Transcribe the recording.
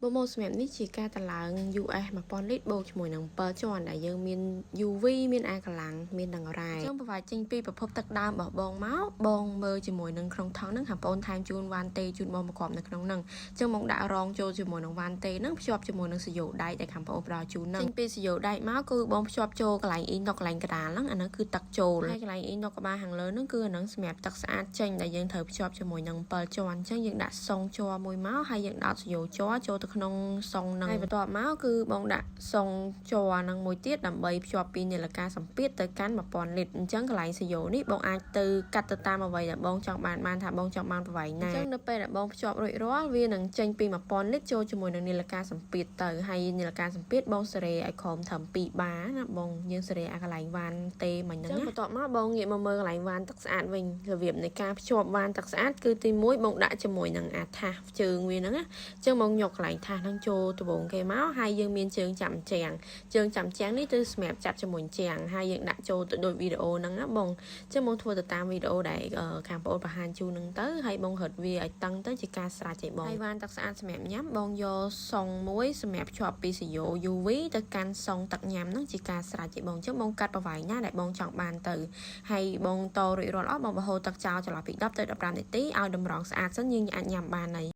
Bộ môn xemនេះជាការតឡើង US 1000 លីត្របូកជាមួយនឹង7ជាន់ដែលយើងមាន UV មានអាកម្លាំងមានដង្រែអញ្ចឹងប្រវត្តិចេញពីប្រភពទឹកដើមរបស់បងមកបងមើលជាមួយនឹងក្នុងថង់ហ្នឹងខាងបងថែមជូនវ៉ាន់តេជូនបងមកគ្រាប់នៅក្នុងហ្នឹងអញ្ចឹងបងដាក់រងចូលជាមួយនឹងវ៉ាន់តេហ្នឹងភ្ជាប់ជាមួយនឹងសយោដែកដែលខាងបងផ្ដល់ជូនហ្នឹងចេញពីសយោដែកមកគឺបងភ្ជាប់ចូលកន្លែងអ៊ីណុកកន្លែងកដាលហ្នឹងអាហ្នឹងគឺទឹកចូលហើយកន្លែងអ៊ីណុកក្បាលខាងលើហ្នឹងគឺអាហ្នឹងសម្រាប់ទឹកស្អាតចេញដែលយើងត្រូវភ្ជាប់ជាមួយនឹង7ជាន់អញ្ចឹងយើងដាក់សុងជ័រមួយមកហើយយើងដោតសយោជ័រចូលទៅក្នុងសុងហើយបន្ទាប់មកគឺបងដាក់សុងជ័រនឹងមួយទៀតដើម្បីភ្ជាប់ពីនាឡិកាសម្ពាធទៅកាន់1000លីត្រអញ្ចឹងកន្លែងសយោនេះបងអាចទៅកាត់ទៅតាមអ្វីដែលបងចង់បានថាបងចង់បានប្រវែងណាអញ្ចឹងនៅពេលដែលបងភ្ជាប់រួចរាល់វានឹងចេញពី1000លីត្រចូលជាមួយនឹងនាឡិកាសម្ពាធទៅហើយនាឡិកាសម្ពាធបងសេរីឲ្យក្រោមត្រឹម2បាណាបងយើងសេរីឲ្យកន្លែងវ៉ាន់ទេមិញហ្នឹងណាបន្ទាប់មកបងងាកមកមើលកន្លែងវ៉ាន់ទឹកស្អាតវិញរបៀបនៃការភ្ជាប់វ៉ាន់ទឹកស្អាតគឺទី1បងដាក់ជាមួយនឹងអាថាសជើងវាហ្នឹងណាអញ្ចឹងបងយកកន្លែងថាសហ្នឹងចូលដបងគេមកហើយយើងមានជើងចាំជាងនេះគឺសម្រាប់ចាប់ជាមួយជាងហើយយើងដាក់ចូលទៅដូចវីដេអូហ្នឹងណាបងអញ្ចឹងបងធ្វើទៅតាមវីដេអូដែលខាងបងបង្ហាញជូនហ្នឹងទៅហើយបងរត់វាឲ្យតឹងទៅជាការស្រាច់ឲ្យបងហើយវ៉ាន់ទឹកស្អាតសម្រាប់ញ៉ាំបងយកសុងមួយសម្រាប់ភ្ជាប់ពីសយោ UV ទៅកាន់សុងទឹកញ៉ាំហ្នឹងជាការស្រាច់ឲ្យបងអញ្ចឹងបងកាត់ប្រវែងណាដែលបងចង់បានទៅហើយបងតរួចរាល់អស់បងបហូរទឹកចោលចន្លោះពី10ទៅ15នាទីឲ្យតម្រងស្អាតសិនយើងអាចញ៉ាំបានហើយ